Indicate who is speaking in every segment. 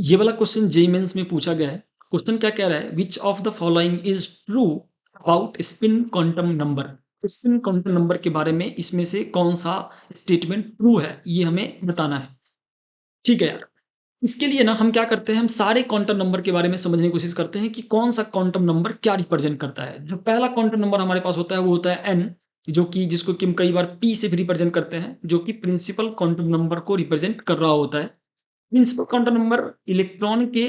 Speaker 1: ये वाला question JEE mains में पूछा गया है। क्वेश्चन क्या कह रहा है? Which of the following is true about spin quantum number? Spin quantum number के बारे में इसमें से कौन सा स्टेटमेंट ट्रू है, ये हमें बताना है। ठीक है यार। इसके लिए ना हम क्या करते हैं, हम सारे क्वांटम नंबर के बारे में समझने की कोशिश करते हैं कि कौन सा क्वांटम नंबर क्या रिप्रेजेंट करता है। जो पहला क्वांटम नंबर हमारे पास होता है वो होता है एन, जो कि जिसको कि हम कई बार पी से भी रिप्रेजेंट करते हैं, जो कि प्रिंसिपल क्वांटम नंबर को रिप्रेजेंट कर रहा होता है। प्रिंसिपल क्वांटम नंबर इलेक्ट्रॉन के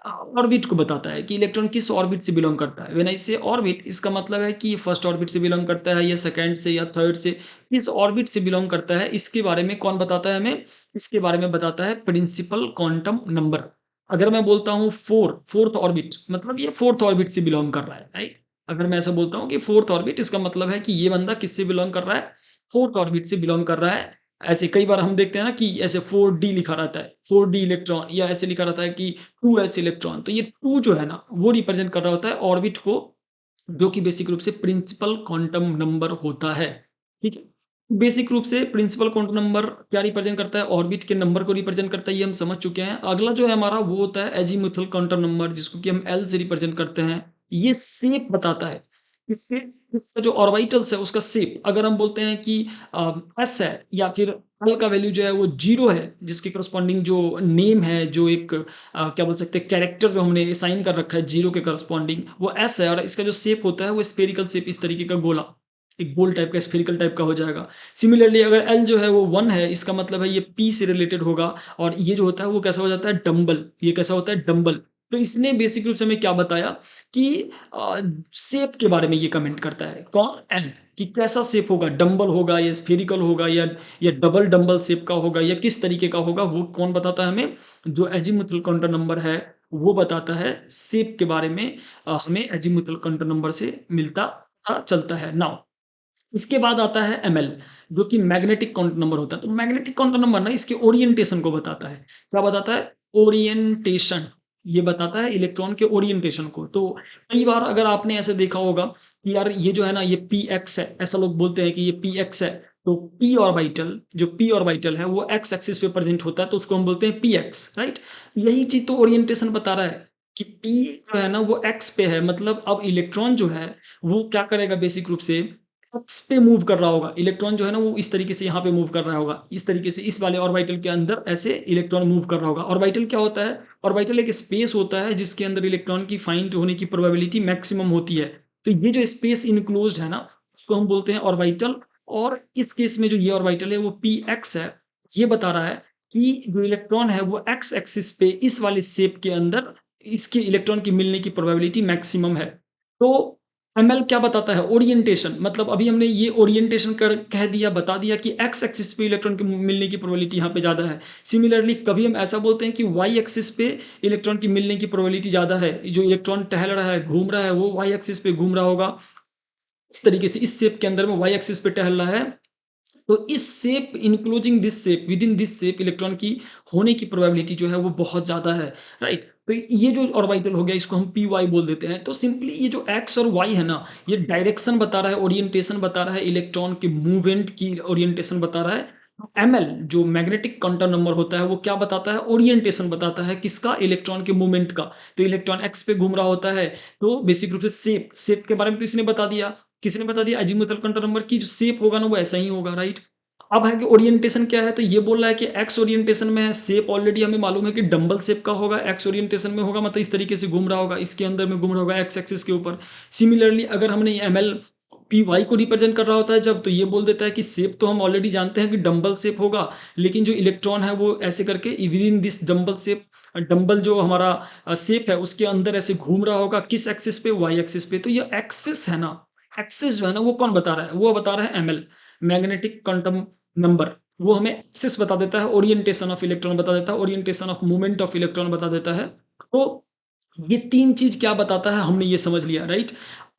Speaker 1: ऑर्बिट को बताता है कि इलेक्ट्रॉन किस ऑर्बिट से बिलोंग करता है। व्हेन आई से ऑर्बिट, इसका मतलब है कि फर्स्ट ऑर्बिट से बिलोंग करता है या सेकंड से या थर्ड से, किस ऑर्बिट से बिलोंग करता है, इसके बारे में कौन बताता है हमें? इसके बारे में बताता है प्रिंसिपल क्वांटम नंबर। अगर मैं बोलता हूँ फोर्थ ऑर्बिट, मतलब ये फोर्थ ऑर्बिट से बिलोंग कर रहा है, राइट? अगर मैं ऐसा बोलता हूँ कि फोर्थ ऑर्बिट, इसका मतलब है कि ये बंदा किससे बिलोंग कर रहा है? फोर्थ ऑर्बिट से बिलोंग कर रहा है। ऐसे कई बार हम देखते हैं ना कि ऐसे 4d लिखा रहता है, 4d इलेक्ट्रॉन, या ऐसे लिखा रहता है कि 2s इलेक्ट्रॉन। तो ये 2 जो है ना, वो रिप्रेजेंट कर रहा होता है ऑर्बिट को, जो कि बेसिक रूप से प्रिंसिपल क्वांटम नंबर होता है। ठीक है? बेसिक रूप से प्रिंसिपल क्वांटम नंबर क्या रिप्रेजेंट करता है? ऑर्बिट के नंबर को रिप्रेजेंट करता है, ये हम समझ चुके हैं। अगला जो है हमारा वो होता है एजीमुथल क्वांटम नंबर, जिसको कि हम एल से रिप्रेजेंट करते हैं। ये शेप बताता है। इसके इसका जो ऑर्बिटल्स है उसका शेप, अगर हम बोलते हैं कि एस है या फिर एल का वैल्यू जो है वो 0 है, जिसके करस्पॉन्डिंग जो नेम है, जो एक क्या बोल सकते हैं, कैरेक्टर जो हमने असाइन कर रखा है 0 के करस्पॉन्डिंग, वो एस है। और इसका जो शेप होता है वो स्फेरिकल शेप, इस तरीके का गोला, एक गोल टाइप का स्फेरिकल टाइप का हो जाएगा। सिमिलरली अगर एल जो है वो 1 है, इसका मतलब है ये पी से रिलेटेड होगा। और ये जो होता है वो कैसा हो जाता है? डंबल। ये कैसा होता है? डंबल। तो इसने बेसिक रूप से हमें क्या बताया कि शेप के बारे में ये कमेंट करता है। कौन? एल। कि कैसा शेप होगा, डंबल होगा या स्फेरिकल होगा या डबल डंबल शेप का होगा या किस तरीके का होगा, वो कौन बताता है हमें? जो एजीमुथल क्वांटम नंबर है वो बताता है शेप के बारे में। हमें एजीमुथल क्वांटम नंबर से मिलता चलता है। नाउ इसके बाद आता है एमएल, जो कि मैग्नेटिक क्वांटम नंबर होता है। तो मैग्नेटिक क्वांटम नंबर ना इसके ओरिएंटेशन को बताता है। क्या बताता है? ओरिएंटेशन। ये बताता है इलेक्ट्रॉन के ओरिएंटेशन को। तो कई बार अगर आपने ऐसे देखा होगा कि यार ये जो है ना, ये px है, ऐसा लोग बोलते हैं कि ये px है। तो p ऑर्बिटल, जो p ऑर्बिटल है वो x एक्सिस पे प्रेजेंट होता है, तो उसको हम बोलते हैं px, राइट? यही चीज तो ओरिएंटेशन बता रहा है कि p जो है ना वो x पे है। मतलब अब इलेक्ट्रॉन जो है वो क्या करेगा? बेसिक रूप से एक्स पे मूव कर रहा होगा। इलेक्ट्रॉन जो है ना वो इस तरीके से यहाँ पे मूव कर रहा होगा, इस तरीके से इस वाले ऑर्बिटल के अंदर ऐसे इलेक्ट्रॉन मूव कर रहा होगा। ऑर्बिटल क्या होता है? ऑर्बिटल एक स्पेस होता है जिसके अंदर इलेक्ट्रॉन की फाइंड होने की प्रोबेबिलिटी मैक्सिमम होती है। तो ये जो स्पेस इनक्लोज्ड है ना, उसको हम बोलते हैं ऑर्बिटल। और इस केस में जो ये ऑर्बिटल है वो पी एक्स है। ये बता रहा है कि जो इलेक्ट्रॉन है वो एक्स एक्सिस पे इस वाले शेप के अंदर इसके इलेक्ट्रॉन की मिलने की प्रोबेबिलिटी मैक्सिमम है। तो एमएल क्या बताता है? ओरिएंटेशन। मतलब अभी हमने ये ओरिएंटेशन कर कह दिया, बता दिया कि एक्स एक्सिस पे इलेक्ट्रॉन के मिलने की प्रोबेबिलिटी यहाँ पे ज़्यादा है। सिमिलरली कभी हम ऐसा बोलते हैं कि वाई एक्सिस पे इलेक्ट्रॉन की मिलने की प्रोबेबिलिटी ज़्यादा है। जो इलेक्ट्रॉन टहल रहा है, घूम रहा है, वो वाई एक्सिस पे घूम रहा होगा। इस तरीके से इस शेप के अंदर में वाई एक्सिस पे टहल रहा है। तो इस shape, enclosing this shape, within this shape electron की होने की प्रोबेबिलिटी जो है वो बहुत ज़्यादा है, राइट? तो ये जो ऑर्बिटल हो गया इसको हम पी वाई बोल देते हैं। तो सिंपली ये जो एक्स और वाई है ना, ये डायरेक्शन बता रहा है, ओरिएंटेशन बता रहा है, इलेक्ट्रॉन के मूवमेंट की ओरिएंटेशन बता रहा है। एमएल जो मैग्नेटिक क्वांटम नंबर होता है वो क्या बताता है? ओरिएंटेशन बताता है। किसका? इलेक्ट्रॉन के मूवमेंट का। तो इलेक्ट्रॉन एक्स पे घूम रहा होता है। तो बेसिक रूप से शेप के बारे में तो इसने बता दिया। किसने बता दिया? अजीमुथल क्वांटम नंबर की जो शेप होगा ना वो ऐसा ही होगा, राइट? अब है कि ओरिएंटेशन क्या है? तो ये बोल रहा है कि एक्स ओरिएंटेशन में है। शेप ऑलरेडी हमें मालूम है कि डंबल शेप का होगा, एक्स ओरिएंटेशन में होगा, मतलब इस तरीके से घूम रहा होगा, इसके अंदर में घूम रहा होगा एक्स एक्सिस के ऊपर। सिमिलरली अगर हमने एमएल पी वाई को रिप्रेजेंट कर रहा होता है जब, तो ये बोल देता है कि शेप तो हम ऑलरेडी जानते हैं कि डंबल शेप होगा, लेकिन जो इलेक्ट्रॉन है वो ऐसे करके with in this dumbbell shape, dumbbell जो हमारा शेप है उसके अंदर ऐसे घूम रहा होगा। किस एक्सिस पे? वाई एक्सिस पे। तो ये एक्सिस है ना, एक्सिस जो है ना वो कौन बता रहा है? वो बता रहा है एमएल, मैग्नेटिक क्वांटम नंबर। वो हमें एक्सिस बता देता है, ओरिएंटेशन ऑफ इलेक्ट्रॉन बता देता है, orientation of movement of electron बता देता है। तो ये 3 चीज़ क्या बताता है हमने ये समझ लिया, राइट?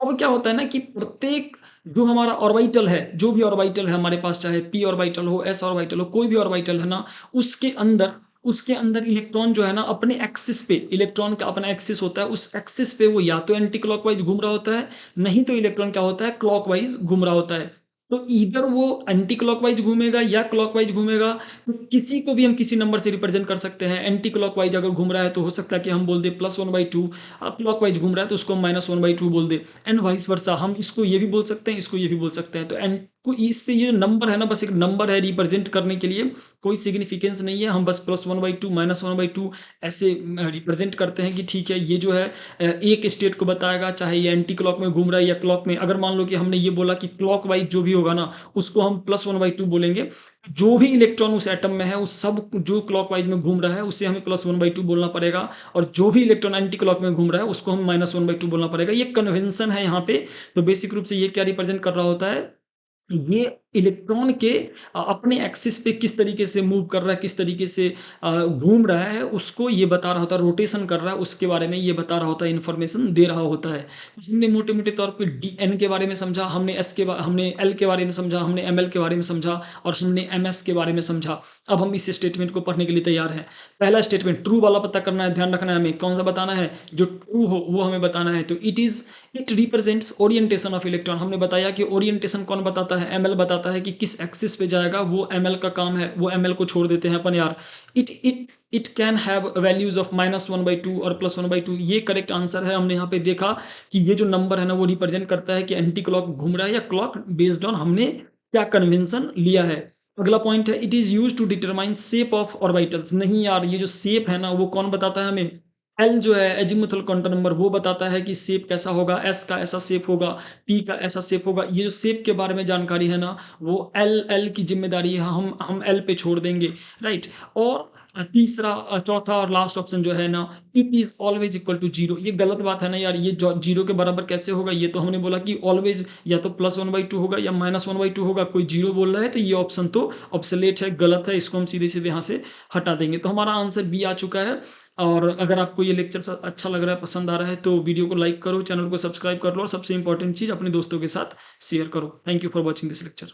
Speaker 1: अब क्या होता है ना कि प्रत्येक जो हमारा ऑर्बिटल है, जो भी ऑर्बिटल है हमारे पास, चाहे p ऑर्बिटल हो, s ऑर्बिटल हो, कोई भी ऑर्बिटल है ना, उसके अंदर उसके अंदर इलेक्ट्रॉन जो है ना अपने एक्सिस पे, इलेक्ट्रॉन का अपना एक्सिस होता है, उस एक्सिस पे वो या तो एंटी क्लॉकवाइज घूम रहा होता है, नहीं तो इलेक्ट्रॉन क्या होता है? क्लॉकवाइज घूम रहा होता है। तो ईदर वो एंटी क्लॉकवाइज घूमेगा या क्लॉकवाइज घूमेगा। तो किसी को भी हम किसी नंबर से रिप्रेजेंट कर सकते हैं। एंटी क्लॉकवाइज अगर घूम रहा है तो हो सकता है कि हम बोल दें +1/2, क्लॉकवाइज घूम रहा है तो उसको हम -1/2 बोल दें, एंड वाइस वर्सा। हम इसको ये भी बोल सकते हैं, इसको ये भी बोल सकते हैं। तो एंड को इससे ये नंबर है ना, बस एक नंबर है रिप्रेजेंट करने के लिए, कोई सिग्निफिकेंस नहीं है। हम बस +1/2 -1/2 ऐसे रिप्रेजेंट करते हैं कि ठीक है, ये जो है एक स्टेट को बताएगा, चाहे ये एंटी क्लॉक में घूम रहा है या क्लॉक में। अगर मान लो कि हमने ये बोला कि क्लॉक वाइज जो भी होगा ना, उसको हम +1/2 बोलेंगे। जो भी इलेक्ट्रॉन उस एटम में है, उस सब जो क्लॉक वाइज में घूम रहा है, उसे हमें +1/2 बोलना पड़ेगा। और जो भी इलेक्ट्रॉन एंटी क्लॉक में घूम रहा है, उसको हम -1/2 बोलना पड़ेगा। ये कन्वेंशन है यहाँ पे। तो बेसिक रूप से ये क्या रिप्रेजेंट कर रहा होता है, ये इलेक्ट्रॉन के अपने एक्सिस पे किस तरीके से मूव कर रहा है, किस तरीके से घूम रहा है, उसको ये बता रहा होता है। रोटेशन कर रहा है, उसके बारे में ये बता रहा होता है, इन्फॉर्मेशन दे रहा होता है। हमने मोटे-मोटे तौर पे डीएन के बारे में समझा, हमने एल के बारे में समझा, हमने एमएल के बारे में समझा और हमने एमएस के बारे में समझा। अब हम इस स्टेटमेंट को पढ़ने के लिए तैयार हैं। पहला स्टेटमेंट ट्रू वाला पता करना है, ध्यान रखना है हमें। कौन-सा बताना है? जो ट्रू हो वो हमें बताना है। तो it represents orientation of electron. हमने बताया कि ओरिएंटेशन कौन बताता है? एमएल बताता है कि किस एक्सिस पे जाएगा, वो एमएल का काम है। वो एमएल को छोड़ देते हैं अपन यार। It can have values of -1/2 और +1/2। ये करेक्ट आंसर है। हमने यहाँ पे देखा कि ये जो नंबर है ना, वो रिप्रेजेंट करता है कि एंटी क्लॉक घूम रहा है या क्लॉक, बेस्ड ऑन हमने क्या कन्वेंशन लिया है। अगला पॉइंट है, it is use to determine shape of orbitals. नहीं यार, ये जो शेप है ना, वो कौन बताता है हमें? एल जो है, एजीमुथल क्वांटम नंबर, वो बताता है कि शेप कैसा होगा। एस का ऐसा शेप होगा, पी का ऐसा शेप होगा। ये जो शेप के बारे में जानकारी है ना, वो एल एल की जिम्मेदारी है। हम एल पे छोड़ देंगे, राइट। और तीसरा चौथा और लास्ट ऑप्शन जो है ना, it is always equal to zero. ये गलत बात है ना यार, ये जीरो के बराबर कैसे होगा? ये तो हमने बोला कि ऑलवेज या तो +1/2 होगा या -1/2 होगा। कोई जीरो बोल रहा है तो ये ऑप्शन तो ऑब्सोलेट है, गलत है। इसको हम सीधे सीधे यहाँ से हटा देंगे। तो हमारा आंसर बी आ चुका है। और अगर आपको ये लेक्चर अच्छा लग रहा है, पसंद आ रहा है, तो वीडियो को लाइक करो, चैनल को सब्सक्राइब कर लो और सबसे इंपॉर्टेंट चीज़ अपने दोस्तों के साथ शेयर करो। Thank you for watching this lecture.